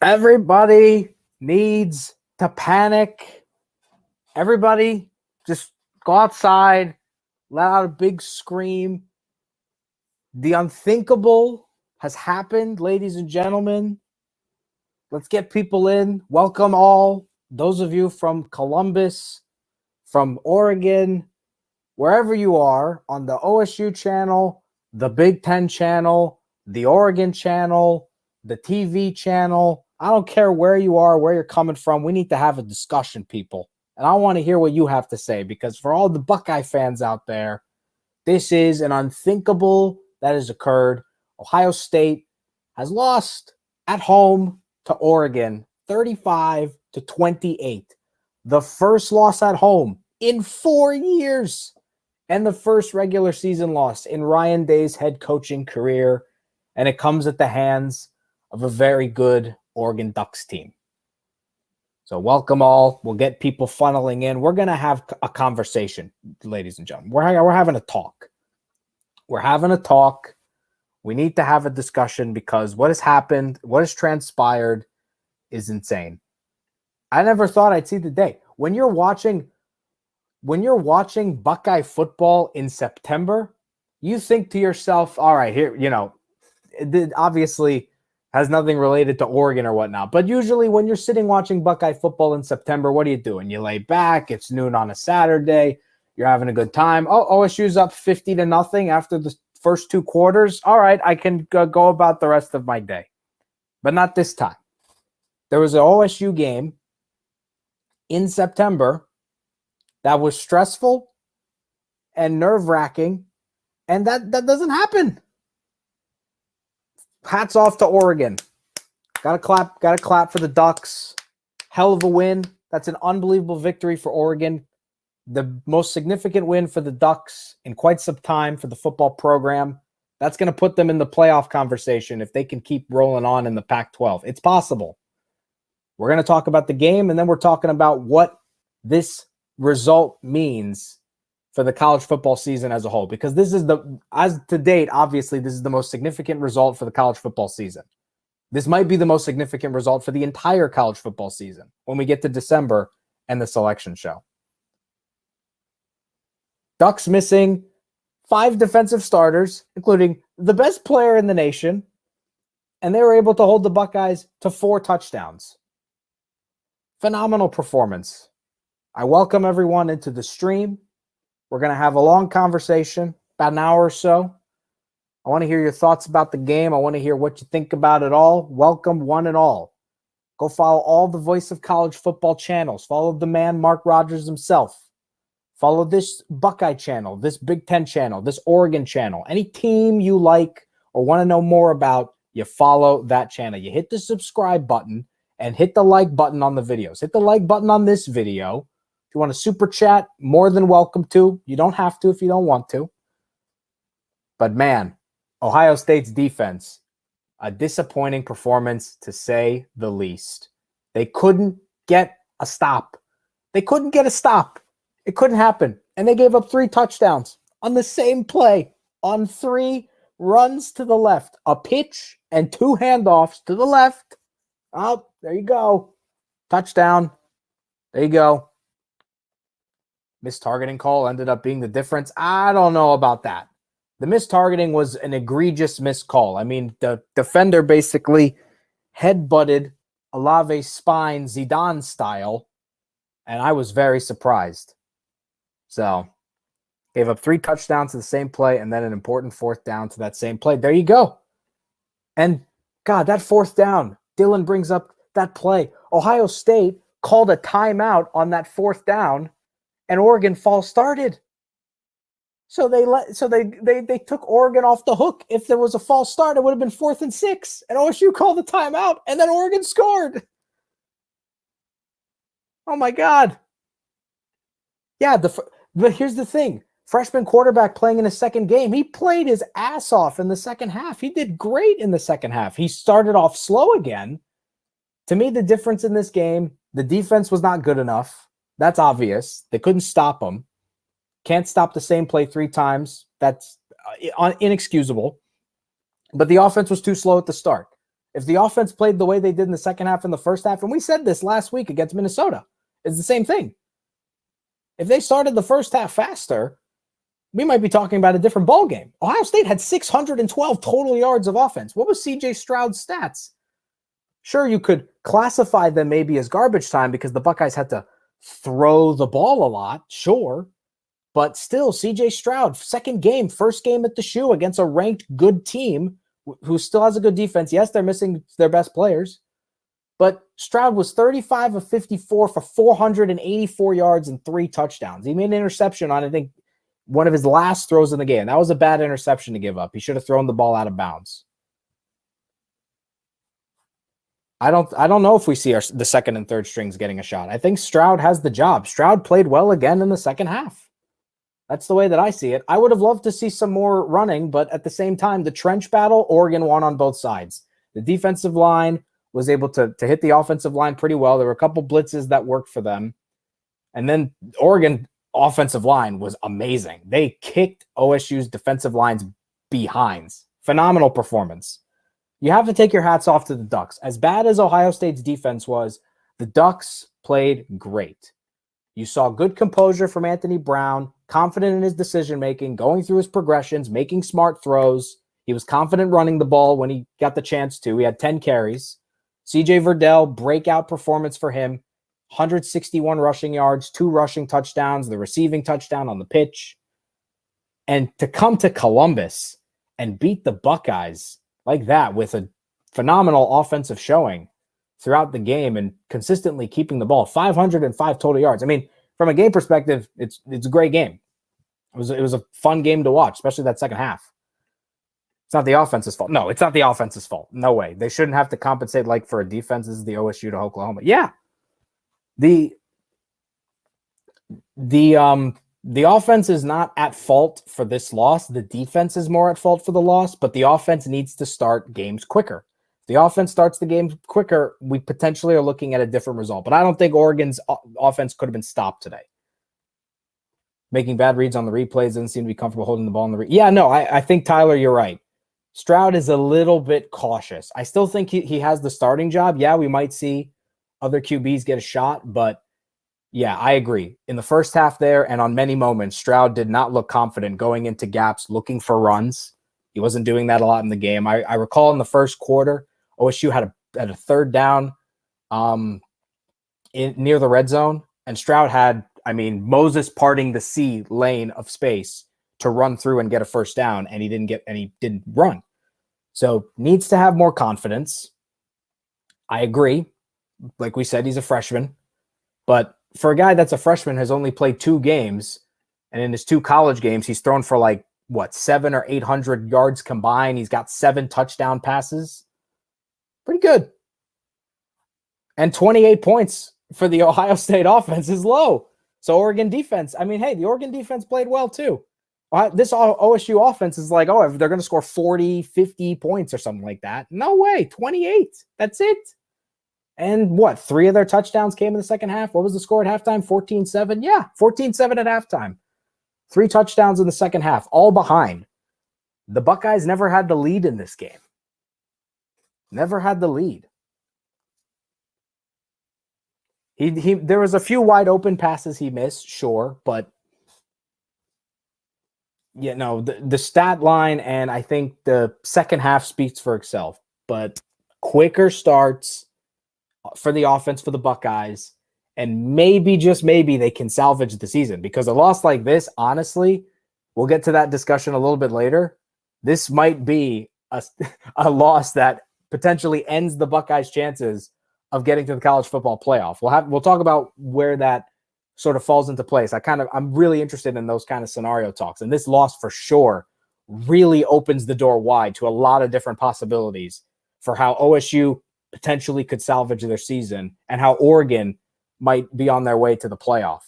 Everybody needs to panic. Everybody just go outside, let out a big scream. The unthinkable has happened, ladies and gentlemen. Let's get people in. Welcome all, those of you from Columbus, from Oregon, wherever you are, on the OSU channel, the Big Ten channel, the Oregon channel, the TV channel. I don't care where you are, where you're coming from. We need to have a discussion, people. And I want to hear what you have to say, because for all the Buckeye fans out there, this is an unthinkable that has occurred. Ohio State has lost at home to Oregon 35-28. The first loss at home in 4 years, and the first regular season loss in Ryan Day's head coaching career. And it comes at the hands of a very good Oregon Ducks team. So welcome all. We'll get people funneling in. We're going to have a conversation, ladies and gentlemen. We're having a talk. We're having a talk. We need to have a discussion, because what has happened, what has transpired is insane. I never thought I'd see the day. When you're watching Buckeye football in September, you think to yourself, all right, here, it obviously has nothing related to Oregon or whatnot. But usually when you're sitting watching Buckeye football in September, what are you doing? You lay back. It's noon on a Saturday. You're having a good time. Oh, OSU's up 50-0 after the first two quarters. All right, I can go about the rest of my day. But not this time. There was an OSU game in September that was stressful and nerve-wracking, and that doesn't happen. Hats off to Oregon. Gotta clap for the Ducks. Hell of a win. That's an unbelievable victory for Oregon. The most significant win for the Ducks in quite some time for the football program. That's going to put them in the playoff conversation if they can keep rolling on in the Pac-12. It's possible. We're going to talk about the game, and then we're talking about what this result means for the college football season as a whole, because this is as to date, obviously, this is the most significant result for the college football season. This might be the most significant result for the entire college football season when we get to December and the selection show. Ducks missing 5 defensive starters, including the best player in the nation, and they were able to hold the Buckeyes to 4 touchdowns. Phenomenal performance. I welcome everyone into the stream. We're going to have a long conversation, about an hour or so. I want to hear your thoughts about the game. I want to hear what you think about it all. Welcome, one and all. Go follow all the Voice of College Football channels. Follow the man, Mark Rogers himself. Follow this Buckeye channel, this Big Ten channel, this Oregon channel. Any team you like or want to know more about, you follow that channel. You hit the subscribe button and hit the like button on the videos. Hit the like button on this video. If you want to super chat, more than welcome to. You don't have to if you don't want to. But man, Ohio State's defense, a disappointing performance to say the least. They couldn't get a stop. They couldn't get a stop. It couldn't happen. And they gave up 3 touchdowns on the same play, on 3 runs to the left, a pitch and 2 handoffs to the left. Oh, there you go. Touchdown. There you go. Missed targeting call ended up being the difference. I don't know about that. The missed targeting was an egregious missed call. I mean, the defender basically headbutted Olave's spine Zidane style, and I was very surprised. So, gave up 3 touchdowns to the same play and then an important 4th down to that same play. There you go. And, God, that 4th down, Dylan brings up that play. Ohio State called a timeout on that 4th down, and Oregon false started. So they took Oregon off the hook. If there was a false start, it would have been 4th and 6. And OSU called the timeout, and then Oregon scored. Oh, my God. Yeah, but here's the thing. Freshman quarterback playing in his second game, he played his ass off in the second half. He did great in the second half. He started off slow again. To me, the difference in this game, the defense was not good enough. That's obvious. They couldn't stop him. Can't stop the same play 3 times. That's inexcusable. But the offense was too slow at the start. If the offense played the way they did in the second half and the first half, and we said this last week against Minnesota, it's the same thing. If they started the first half faster, we might be talking about a different ball game. Ohio State had 612 total yards of offense. What was C.J. Stroud's stats? Sure, you could classify them maybe as garbage time because the Buckeyes had to throw the ball a lot, sure. But still, C.J. Stroud, second game, first game at the shoe against a ranked good team who still has a good defense. Yes, they're missing their best players. But Stroud was 35 of 54 for 484 yards and 3 touchdowns. He made an interception on, I think, one of his last throws in the game. That was a bad interception to give up. He should have thrown the ball out of bounds. I don't know if we see the second and third strings getting a shot. I think Stroud has the job. Stroud played well again in the second half. That's the way that I see it. I would have loved to see some more running, but at the same time, the trench battle, Oregon won on both sides. The defensive line was able to hit the offensive line pretty well. There were a couple blitzes that worked for them. And then Oregon offensive line was amazing. They kicked OSU's defensive line's behinds. Phenomenal performance. You have to take your hats off to the Ducks. As bad as Ohio State's defense was, the Ducks played great. You saw good composure from Anthony Brown, confident in his decision-making, going through his progressions, making smart throws. He was confident running the ball when he got the chance to. He had 10 carries. C.J. Verdell, breakout performance for him. 161 rushing yards, 2 rushing touchdowns, the receiving touchdown on the pitch. And to come to Columbus and beat the Buckeyes like that with a phenomenal offensive showing throughout the game and consistently keeping the ball, 505 total yards. I mean, from a game perspective, it's a great game. It was a fun game to watch, especially that second half. It's not the offense's fault. No, it's not the offense's fault. No way. They shouldn't have to compensate like for a defense. This is the OSU to Oklahoma. Yeah. The offense is not at fault for this loss. The defense is more at fault for the loss, but the offense needs to start games quicker. If the offense starts the game quicker, we potentially are looking at a different result. But I don't think Oregon's offense could have been stopped today. Making bad reads on the replays, doesn't seem to be comfortable holding the ball in the Yeah, no, I think, Tyler, you're right. Stroud is a little bit cautious. I still think he has the starting job. Yeah, we might see other QBs get a shot, but yeah, I agree. In the first half there and on many moments, Stroud did not look confident going into gaps, looking for runs. He wasn't doing that a lot in the game. I recall in the first quarter, OSU had a third down near the red zone, and Stroud had, Moses parting the sea lane of space to run through and get a first down, and he didn't run. So needs to have more confidence. I agree. Like we said, he's a freshman, but for a guy that's a freshman, has only played 2 games, and in his 2 college games, he's thrown for 700 or 800 yards combined. He's got 7 touchdown passes. Pretty good. And 28 points for the Ohio State offense is low. So Oregon defense, the Oregon defense played well too. This OSU offense is they're going to score 40, 50 points or something like that. No way, 28. That's it. And 3 of their touchdowns came in the second half. What was the score at halftime? 14-7? Yeah, 14-7 at halftime. 3 touchdowns in the second half, all behind. The Buckeyes never had the lead in this game. Never had the lead. There was a few wide open passes he missed, sure, but the stat line and I think the second half speaks for itself. But quicker starts for the offense for the Buckeyes, and maybe, just maybe, they can salvage the season, because a loss like this, honestly, we'll get to that discussion a little bit later. This might be a loss that potentially ends the Buckeyes' chances of getting to the college football playoff. We'll talk about where that sort of falls into place. I'm really interested in those kind of scenario talks, and this loss for sure really opens the door wide to a lot of different possibilities for how OSU potentially could salvage their season and how Oregon might be on their way to the playoff.